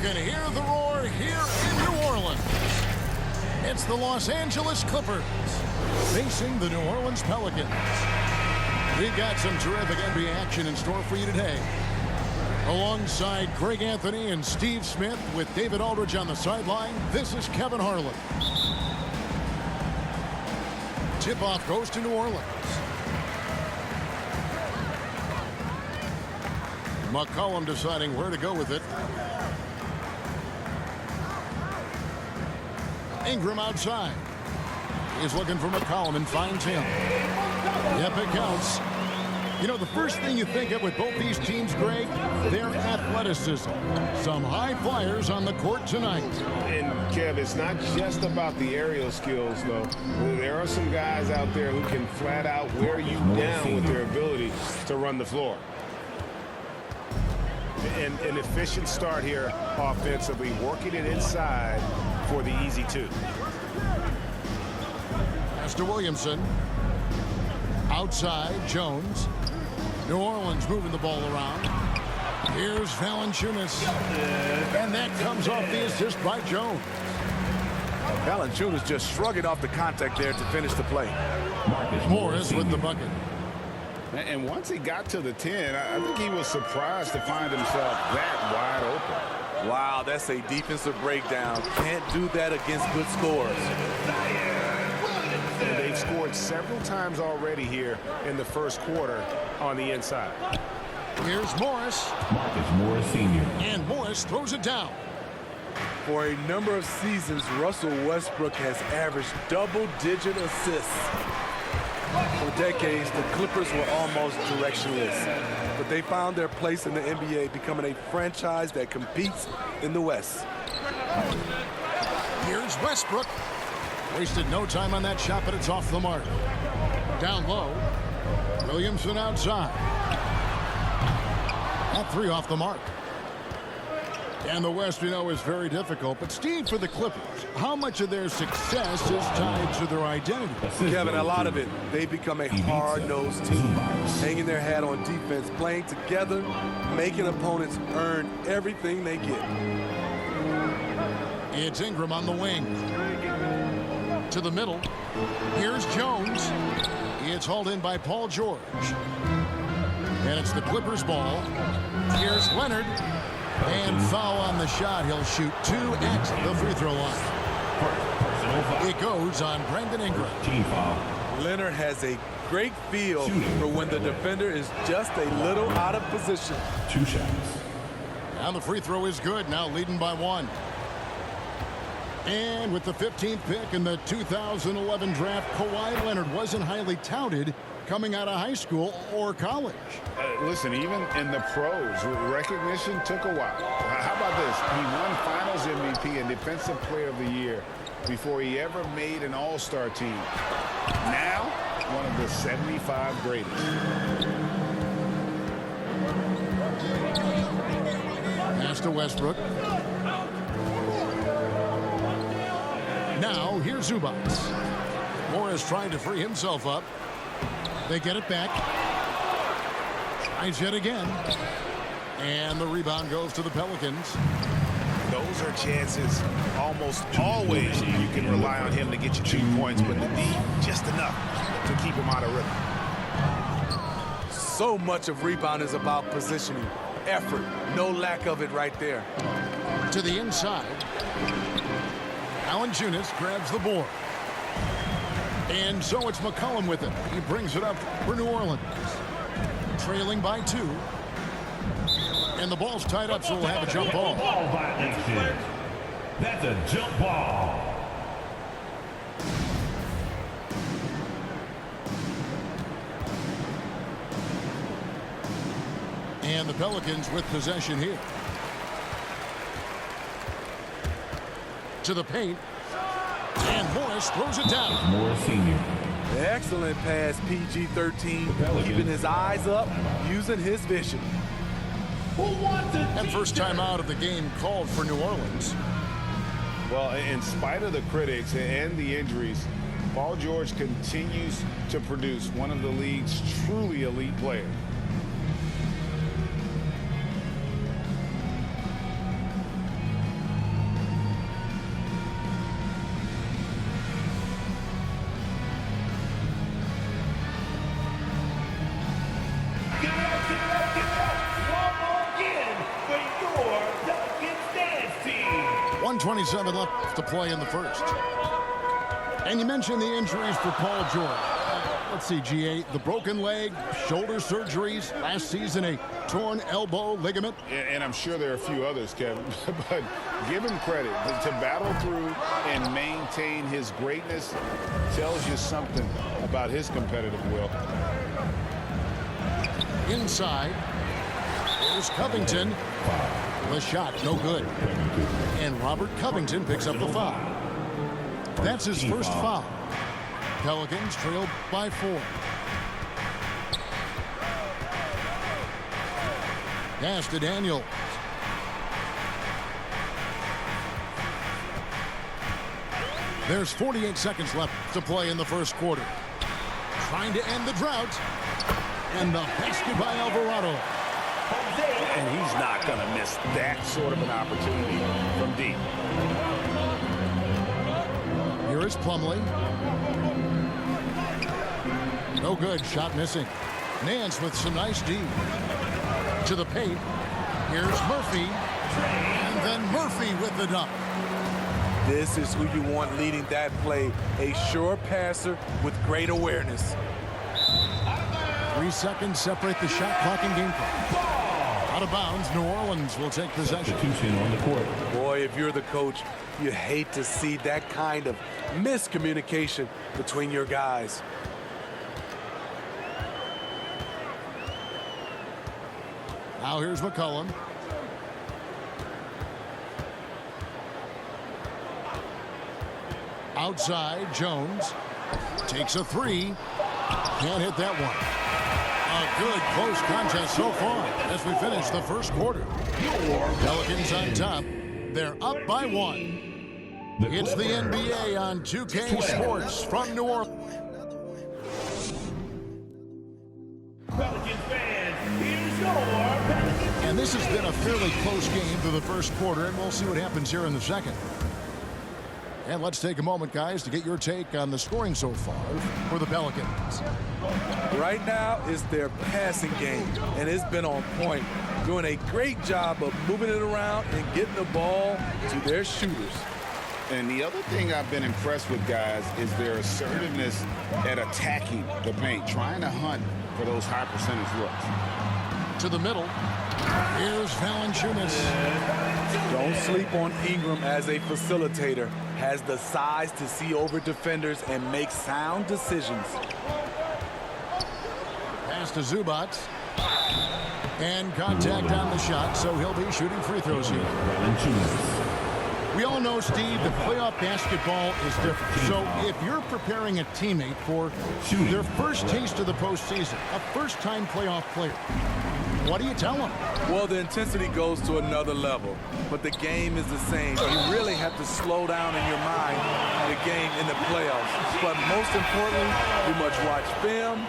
can hear the roar here in New Orleans. It's the Los Angeles Clippers facing the New Orleans Pelicans. We've got some terrific NBA action in store for you today. Alongside Greg Anthony and Steve Smith with David Aldridge on the sideline, this is Kevin Harlan. Tip-off goes to New Orleans. McCollum deciding where to go with it. Ingram outside. He's looking for McCollum and finds him. Yep, it counts. You know, the first thing you think of with both these teams, Greg, their athleticism. Some high flyers on the court tonight. And, Kev, it's not just about the aerial skills, though. There are some guys out there who can flat out wear you down with their ability to run the floor. And an efficient start here offensively, working it inside for the easy two. Pass to Williamson. Outside, Jones. New Orleans moving the ball around. Here's Valanciunas. And that comes off the assist by Jones. Valanciunas just shrugging off the contact there to finish the play. Morris with the bucket. And once he got to the 10, I think he was surprised to find himself that wide open. Wow, that's a defensive breakdown. Can't do that against good scores. And they've scored several times already here in the first quarter on the inside. Here's Morris. Marcus Morris Sr. And Morris throws it down. For a number of seasons, Russell Westbrook has averaged double-digit assists. For decades, the Clippers were almost directionless, but they found their place in the NBA, becoming a franchise that competes in the West. Here's Westbrook. Wasted no time on that shot, but it's off the mark. Down low. Williamson outside. That three off the mark. And the West, we know, is very difficult. But, Steve, for the Clippers, how much of their success is tied to their identity? Kevin, a lot of it. They become a hard-nosed team, hanging their hat on defense, playing together, making opponents earn everything they get. It's Ingram on the wing. To the middle. Here's Jones. It's hauled in by Paul George. And it's the Clippers ball. Here's Leonard. And foul on the shot. He'll shoot 2 at the free throw line. It goes on Brandon Ingram. Team foul. Leonard has a great feel for when the defender is just a little out of position. 2 shots. And the free throw is good. Now leading by 1. And with the 15th pick in the 2011 draft, Kawhi Leonard wasn't highly touted coming out of high school or college. Listen, even in the pros, recognition took a while. How about this? He won Finals MVP and Defensive Player of the Year before he ever made an All-Star team. Now, one of the 75 greatest. Pass to Westbrook. Now, here's Zubac. Morris trying to free himself up. They get it back. Tries yet again. And the rebound goes to the Pelicans. Those are chances almost always you can rely on him to get you 2 points, but the D just enough to keep him out of rhythm. So much of rebound is about positioning, effort. No lack of it right there. To the inside. Valanciunas grabs the board. And so it's McCollum with it. He brings it up for New Orleans. Trailing by 2. And the ball's tied up, so we'll have a jump ball. That's a jump ball. And the Pelicans with possession here. To the paint. And Morris throws it down. Morris Sr. Excellent pass, PG-13. Keeping his eyes up, using his vision. And first time out of the game called for New Orleans. Well, in spite of the critics and the injuries, Paul George continues to produce one of the league's truly elite players. 1:27 left to play in the first. And you mentioned the injuries for Paul George. Let's see, GA, the broken leg, shoulder surgeries, last season a torn elbow ligament. And I'm sure there are a few others, Kevin, but give him credit. To battle through and maintain his greatness tells you something about his competitive will. Inside, there's Covington. The shot, no good. And Robert Covington picks up the foul. That's his first foul. Pelicans trailed by 4. Pass to Daniel. There's 48 seconds left to play in the first quarter. Trying to end the drought. And the basket by Alvarado. And he's not going to miss that sort of an opportunity from deep. Here is Plumlee. No good. Shot missing. Nance with some nice D. To the paint. Here's Murphy. And then Murphy with the dunk. This is who you want leading that play. A sure passer with great awareness. 3 seconds separate the shot clock and game clock. Out of bounds, New Orleans will take possession. Substitution on the court. Boy, if you're the coach, you hate to see that kind of miscommunication between your guys. Now here's McCollum. Outside, Jones takes a 3. Can't hit that one. A good close contest so far as we finish the first quarter. Pelicans on top. They're up by 1. It's the NBA on 2K Sports from New Orleans. Pelicans fans, here's your Pelicans. And this has been a fairly close game through the first quarter, and we'll see what happens here in the second. And let's take a moment, guys, to get your take on the scoring so far for the Pelicans. Right now is their passing game, and it's been on point, doing a great job of moving it around and getting the ball to their shooters. And the other thing I've been impressed with, guys, is their assertiveness at attacking the paint, trying to hunt for those high percentage looks. To the middle. Here's Valanciunas. Don't sleep on Ingram as a facilitator. Has the size to see over defenders and make sound decisions. Pass to Zubac. And contact on the shot, so he'll be shooting free throws here. We all know, Steve, that playoff basketball is different. So if you're preparing a teammate for their first taste of the postseason, a first-time playoff player, what do you tell them? Well, the intensity goes to another level, but the game is the same. You really have to slow down in your mind the game in the playoffs. But most importantly, you must watch film,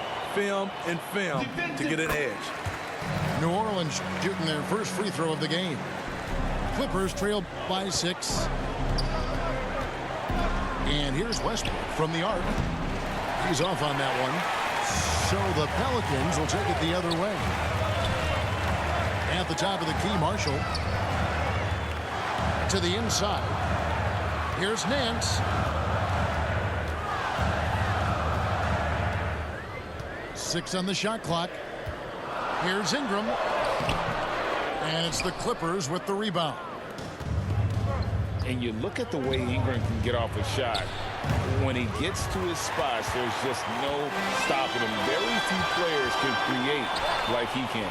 and film to get an edge. New Orleans shooting their first free throw of the game. Clippers trailed by 6. And here's Westbrook from the arc. He's off on that one. So the Pelicans will take it the other way. At the top of the key, Marshall. To the inside. Here's Nance. 6 on the shot clock. Here's Ingram. And it's the Clippers with the rebound. And you look at the way Ingram can get off a shot. When he gets to his spots, there's just no stopping him. Very few players can create like he can.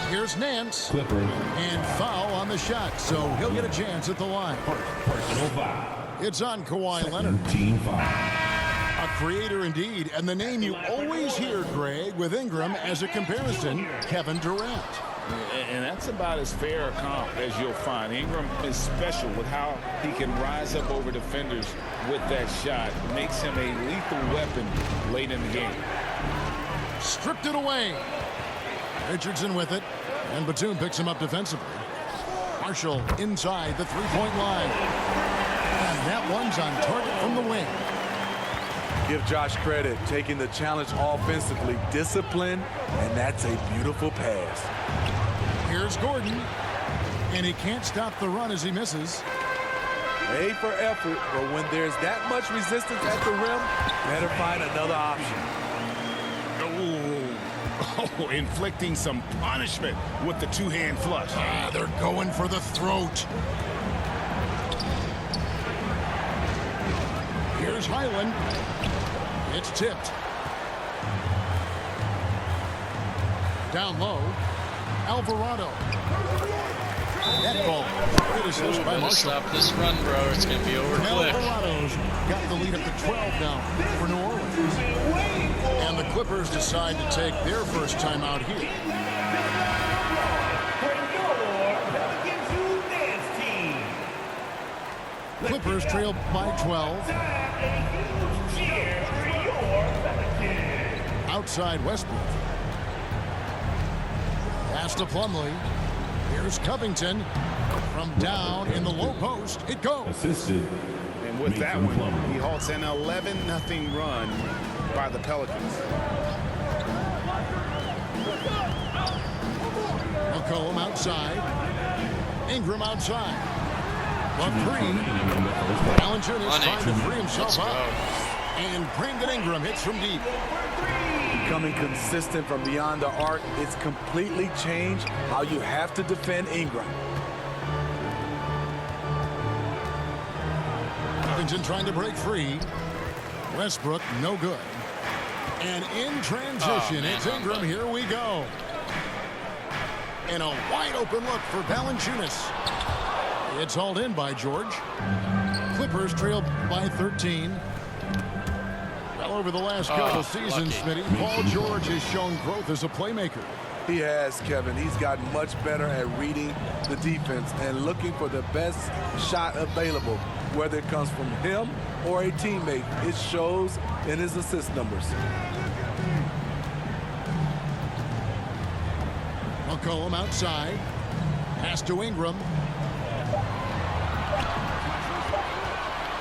Here's Nance. Clippers. And foul on the shot, so he'll get a chance at the line. Personal foul. It's on Kawhi Leonard. Team foul. A creator indeed, and the name you always hear, Greg, with Ingram as a comparison, Kevin Durant. And that's about as fair a comp as you'll find. Ingram is special with how he can rise up over defenders with that shot. It makes him a lethal weapon late in the game. Stripped it away. Richardson with it, and Batum picks him up defensively. Marshall inside the three-point line. And that one's on target from the wing. Give Josh credit, taking the challenge offensively, discipline, and that's a beautiful pass. Here's Gordon, and he can't stop the run as he misses. A for effort, but when there's that much resistance at the rim, better find another option. Oh, inflicting some punishment with the two-hand flush. They're going for the throat. Here's Highland. It's tipped. Down low. Alvarado. That ball. Good assist by Marshall. Stop this run, bro. It's going to be over quick. Alvarado's got the lead up to 12 now for New Orleans. And the Clippers decide to take their first time out here. Clippers trail by 12. Outside Westbrook. Pass to Plumlee. Here's Covington. From down in the low post, it goes. Assisted. And with that one, he halts an 11-0 run by the Pelicans. McCollum outside. Ingram outside. But three. Valanciunas trying to free himself up. And Brandon Ingram hits from deep. Becoming consistent from beyond the arc, it's completely changed how you have to defend Ingram. Covington trying to break free. Westbrook, no good. And in transition, it's Ingram. Here we go. And a wide open look for Valanciunas. It's hauled in by George. Clippers trail by 13. Well, over the last couple seasons, Smitty, Paul George has shown growth as a playmaker. He has, Kevin. He's gotten much better at reading the defense and looking for the best shot available, whether it comes from him or a teammate. It shows in his assist numbers. McCollum outside. Pass to Ingram.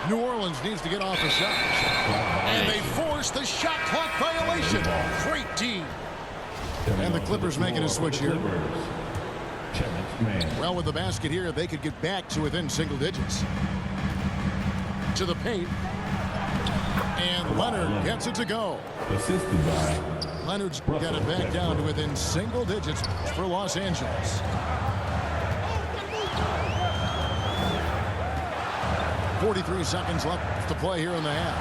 New Orleans needs to get off a shot. And they force the shot clock violation. Great D. And the Clippers making a switch here. Well, with the basket here, they could get back to within single digits. To the paint. And Leonard gets it to go. Assisted by Leonard's got it back down to within single digits for Los Angeles. 43 seconds left to play here in the half.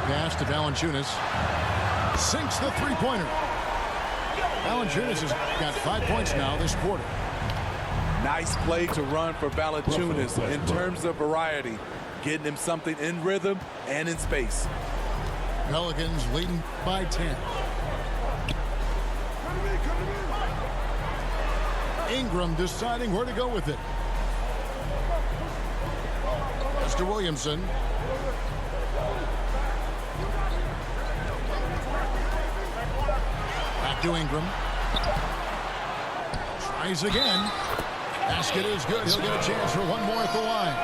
Pass to Valanciunas. Sinks the three-pointer. Valanciunas has got 5 points now this quarter. Nice play to run for Valanciunas in terms of variety, getting him something in rhythm and in space. Pelicans leading by 10. Ingram deciding where to go with it. Mr. Williamson. Back to Ingram. Tries again. Basket is good. He'll get a chance for one more at the line.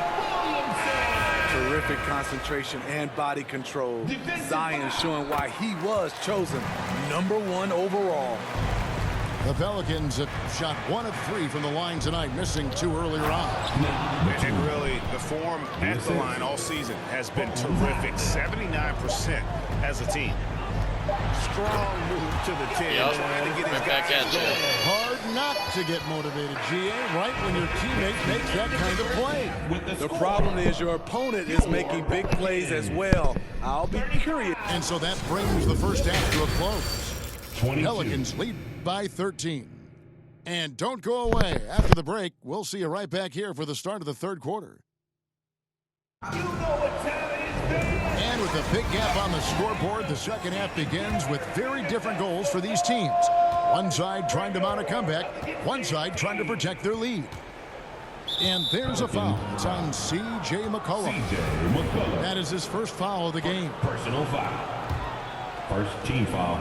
Terrific concentration and body control. Zion showing why he was chosen #1 overall. The Pelicans have shot 1 of 3 from the line tonight, missing 2 earlier on. And really, the form at the line all season has been terrific. 79% as a team. Strong move to the 10. Yep. Trying to get his Right back guys at you. going. Hard not to get motivated, GA, right when your teammate makes that kind of play. The problem is your opponent is making big plays as well. I'll be curious. And so that brings the first half to a close. 22. Pelicans lead by 13. And don't go away. After the break, we'll see you right back here for the start of the third quarter. And with a big gap on the scoreboard, the second half begins with very different goals for these teams. One side trying to mount a comeback, one side trying to protect their lead. And there's a foul. It's on C.J. McCollum. C.J. McCollum. That is his first foul of the game. Personal foul. First team foul.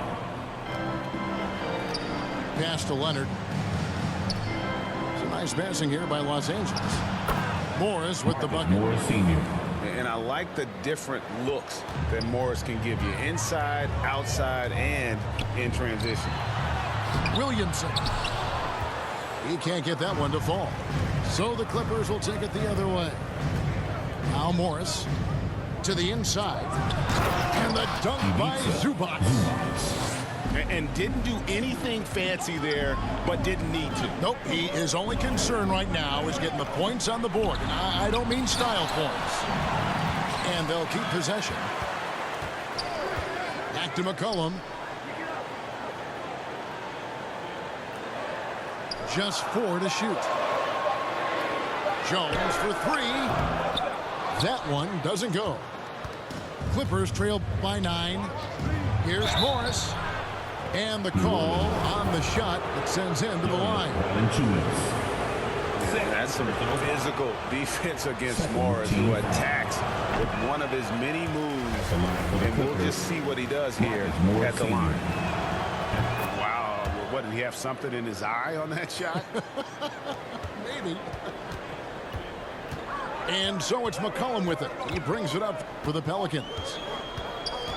Pass to Leonard. Some nice passing here by Los Angeles. Morris with the bucket. Morris Sr. And I like the different looks that Morris can give you. Inside, outside, and in transition. Williamson. He can't get that one to fall. So the Clippers will take it the other way. Now Morris to the inside. And the dunk by Zubac. And didn't do anything fancy there, but didn't need to. Nope, his only concern right now is getting the points on the board. And I don't mean style points. And they'll keep possession. Back to McCollum. Just 4 to shoot. Jones for 3. That one doesn't go. Clippers trail by 9. Here's Morris. And the call on the shot that sends him to the line. That's some physical defense against Morris, who attacks with one of his many moves. And we'll just see what he does here at the line. Wow. What, did he have something in his eye on that shot? Maybe. And so it's McCollum with it. He brings it up for the Pelicans.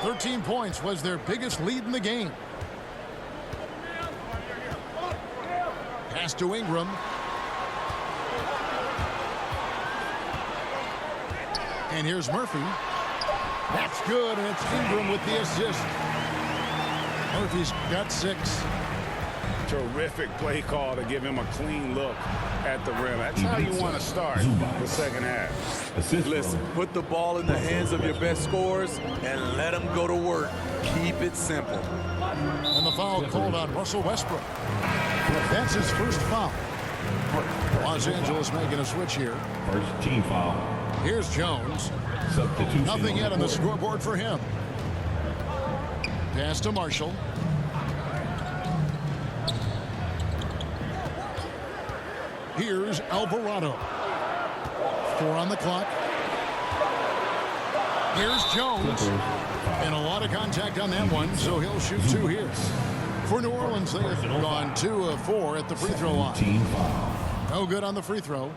13 points was their biggest lead in the game. Pass to Ingram. And here's Murphy. That's good, and it's Ingram with the assist. Murphy's got 6. Terrific play call to give him a clean look at the rim. That's how you want to start the second half. Listen, put the ball in the hands of your best scorers and let them go to work. Keep it simple. And the foul called on Russell Westbrook. That's his first foul. Los Angeles making a switch here. First team foul. Here's Jones. Substitution. Nothing yet on the scoreboard for him. Pass to Marshall. Here's Alvarado. 4 on the clock. Here's Jones. And a lot of contact on that one, so he'll shoot 2 here. For New Orleans, they have gone 2 of 4 at the free throw line. No good on the free throw.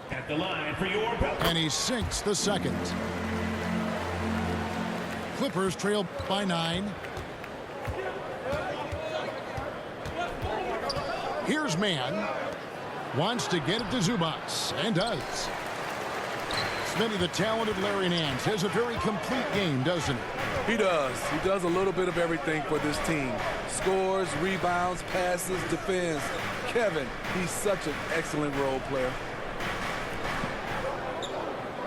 At the line for your And he sinks the second. Clippers trail by 9. Here's Mann. Wants to get it to Zubac, and does. Smitty, the talented Larry Nance, has a very complete game, doesn't he? He does. He does a little bit of everything for this team. Scores, rebounds, passes, defends. Kevin, he's such an excellent role player.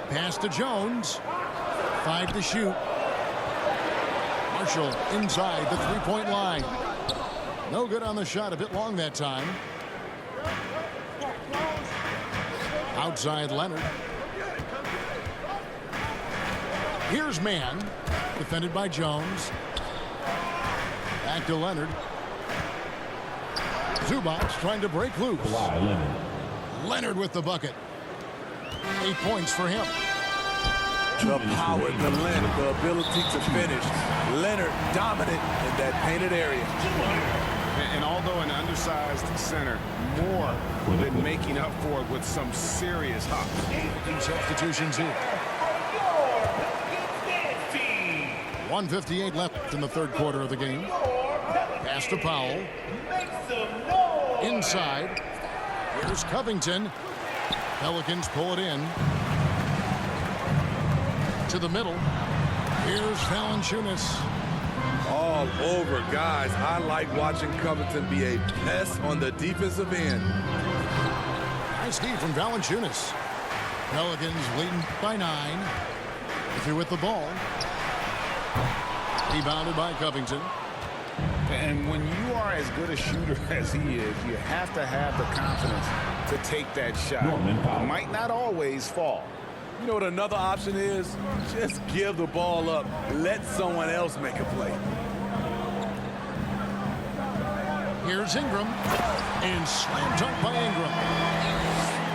Pass to Jones. 5 to shoot. Marshall inside the three-point line. No good on the shot. A bit long that time. Outside Leonard. Here's Mann. Defended by Jones. Back to Leonard. Zubac trying to break loose. Leonard with the bucket. 8 points for him. The power, the length, the ability to finish. Leonard dominant in that painted area. And although an undersized center, more than making up for it with some serious hops. Substitutions here. 1:58 left in the third quarter of the game. Pass to Powell. Inside. Here's Covington. Pelicans pull it in. To the middle. Here's Valanciunas. All over, guys. I like watching Covington be a pest on the defensive end. Nice D from Valanciunas. Pelicans leading by 9. If with the ball. Rebounded by Covington. And when you are as good a shooter as he is, you have to have the confidence to take that shot. It might not always fall. You know what another option is? Just give the ball up. Let someone else make a play. Here's Ingram. And slam dunk by Ingram.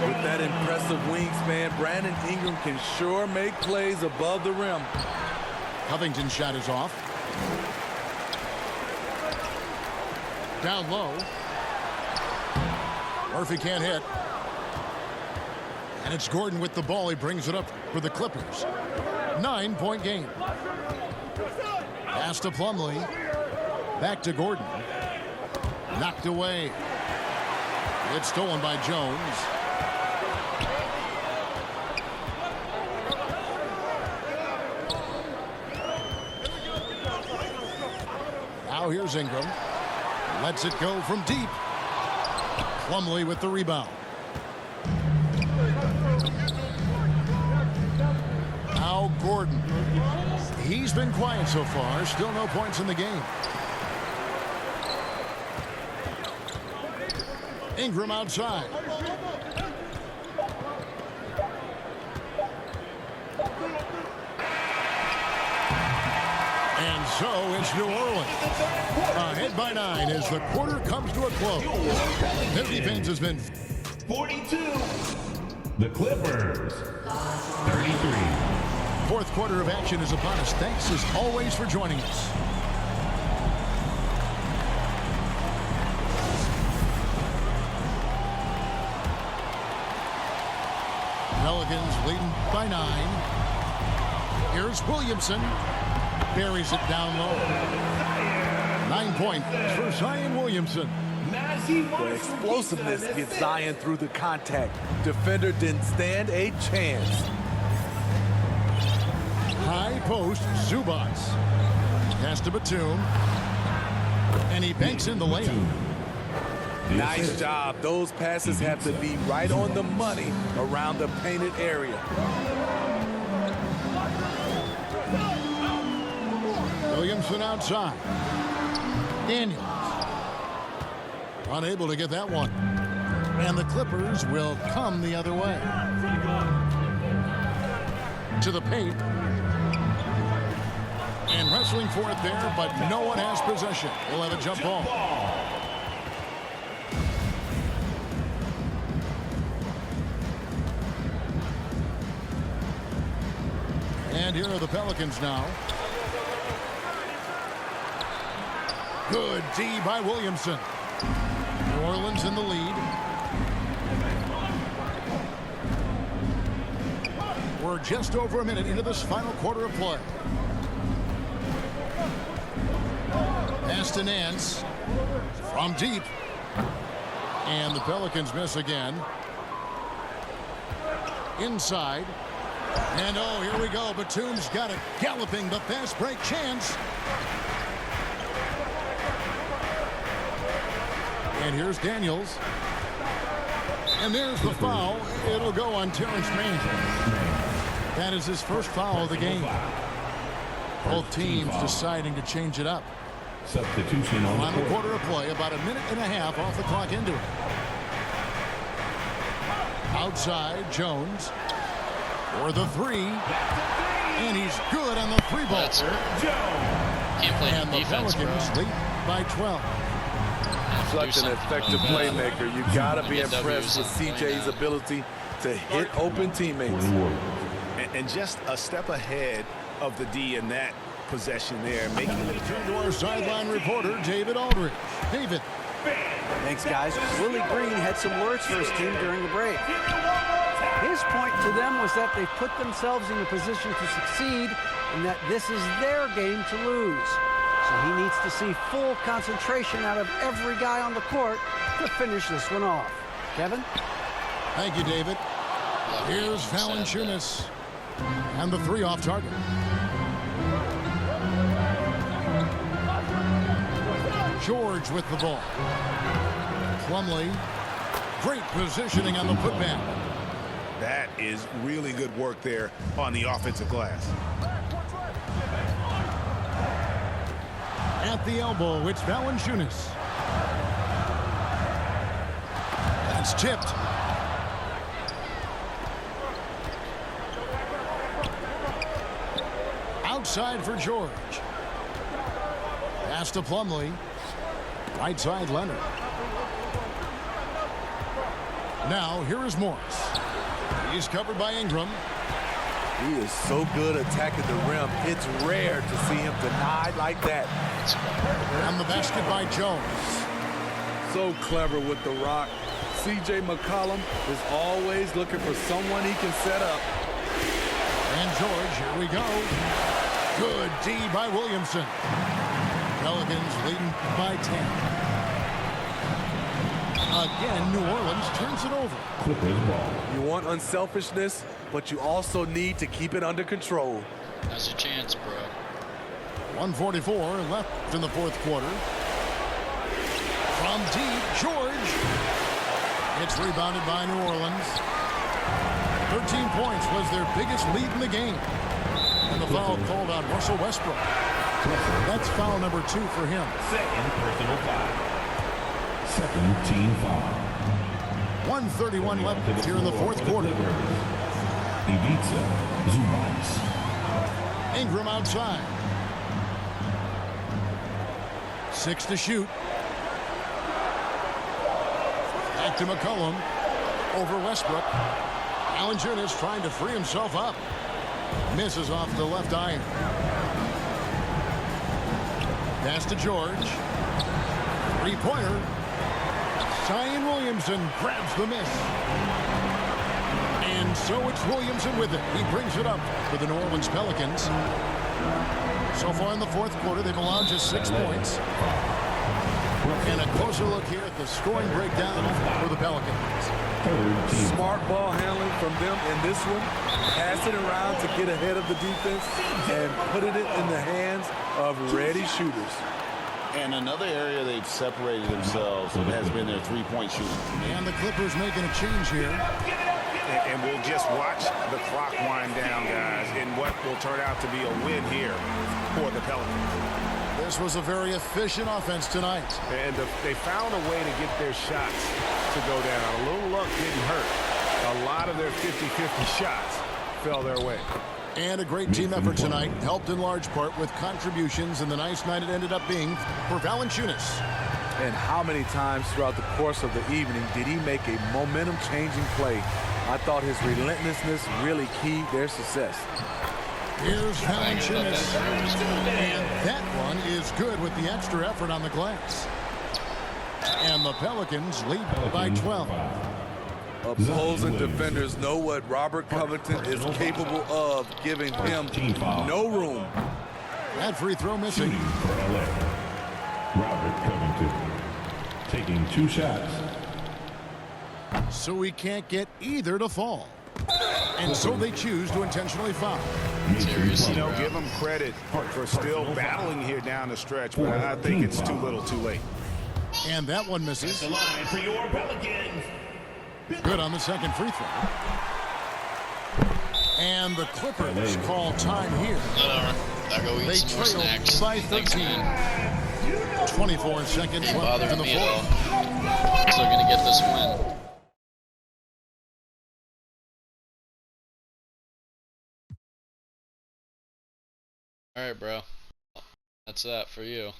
With that impressive wingspan, Brandon Ingram can sure make plays above the rim. Covington's shot is off. Down low. Murphy can't hit. And it's Gordon with the ball. He brings it up for the Clippers. 9-point game. Pass to Plumlee. Back to Gordon. Knocked away. It's stolen by Jones. Now here's Ingram. Lets it go from deep. Plumlee with the rebound. Now Gordon. He's been quiet so far. Still no points in the game. Ingram outside. And so it's New Orleans. Ahead by 9 as the quarter comes to a close. Their defense has been 42. The Clippers, 33. Fourth quarter of action is upon us. Thanks as always for joining us. Pelicans leading by 9. Here's Williamson. Buries it down low. 9 points for Zion Williamson. The explosiveness gets Zion through the contact. Defender didn't stand a chance. High post, Zubas. Pass to Batum. And he banks in the layup. Nice job. Those passes have to be right on the money around the painted area. Williamson outside. Daniels. Unable to get that one. And the Clippers will come the other way. To the paint. And wrestling for it there, but no one has possession. We'll have a jump ball. And here are the Pelicans now. Good D by Williamson. New Orleans in the lead. We're just over a minute into this final quarter of play. Pass to Nance from deep. And the Pelicans miss again. Inside. And oh, here we go. Batum's got it galloping, but fast break chance. And here's Daniels. And there's the foul. It'll go on Terrence Mann. That is his first foul of the game. Both teams deciding to change it up. Substitution on Final quarter of play, about a minute and a half off the clock into it. Outside, Jones. For the three. And he's good on the three ball. Can't play And the defense, Pelicans bro. lead by 12. Such an effective playmaker. You got to be impressed with CJ's ability to hit open teammates. And just a step ahead of the D in that possession there, making it. Turn to our sideline reporter, David Aldridge. David. Thanks, guys. Willie Green had some words for his team during the break. His point to them was that they've put themselves in a position to succeed and that this is their game to lose. So he needs to see full concentration out of every guy on the court to finish this one off. Kevin? Thank you, David. Here's Valanciunas. And the three off target. George with the ball. Plumlee. Great positioning on the putback. That is really good work there on the offensive glass. At the elbow, it's Valanciunas. That's tipped. Outside for George. Pass to Plumlee. Right side, Leonard. Now, here is Morris. He's covered by Ingram. He is so good attacking the rim. It's rare to see him denied like that. And the basket by Jones. So clever with the rock. C.J. McCollum is always looking for someone he can set up. And George, here we go. Good D by Williamson. Pelicans leading by 10. Again, New Orleans turns it over. Clippers ball. You want unselfishness, but you also need to keep it under control. Has a chance, bro. 1:44 left in the fourth quarter. From deep, George. It's rebounded by New Orleans. 13 points was their biggest lead in the game. And the foul called on Russell Westbrook. That's foul number 2 for him. Second personal foul. Second team foul. 1:31 left here in the fourth quarter. Ivica Zubac. Ingram outside. 6 to shoot. Back to McCollum. Over Westbrook. Valanciunas trying to free himself up. Misses off the left iron. Pass to George. Three-pointer. Zion Williamson grabs the miss. And so it's Williamson with it. He brings it up for the New Orleans Pelicans. So far in the fourth quarter, they've allowed just 6 points. And a closer look here at the scoring breakdown for the Pelicans. Smart ball handling from them in this one. Passing around to get ahead of the defense and putting it in the hands of ready shooters. And another area they've separated themselves has been their three-point shooting. And the Clippers making a change here. And we'll just watch the clock wind down, guys, in what will turn out to be a win here for the Pelicans. This was a very efficient offense tonight. And they found a way to get their shots to go down. A little luck didn't hurt. A lot of their 50-50 shots fell their way. And a great team effort tonight, helped in large part with contributions, and the nice night it ended up being for Valanciunas. And how many times throughout the course of the evening did he make a momentum-changing play? I thought his relentlessness really keyed their success. Here's Valanciunas, and that one is good with the extra effort on the glass. And the Pelicans lead by 12. Opposing defenders know what Robert Covington is capable of, giving him no room. That free throw missing. Shooting for LA. Robert Covington taking 2 shots. So he can't get either to fall. And so they choose to intentionally foul. You know, give them credit for still battling here down the stretch, but I think it's too little too late. And that one misses. The line for your Pelicans. Good on the second free throw. And the Clippers call time here. I'll go eat They some more trail snacks. by Thanks, 13. man. 24 seconds Ain't left in bothering the me at all. fourth. Still gonna get this win. Alright, bro. That's that for you.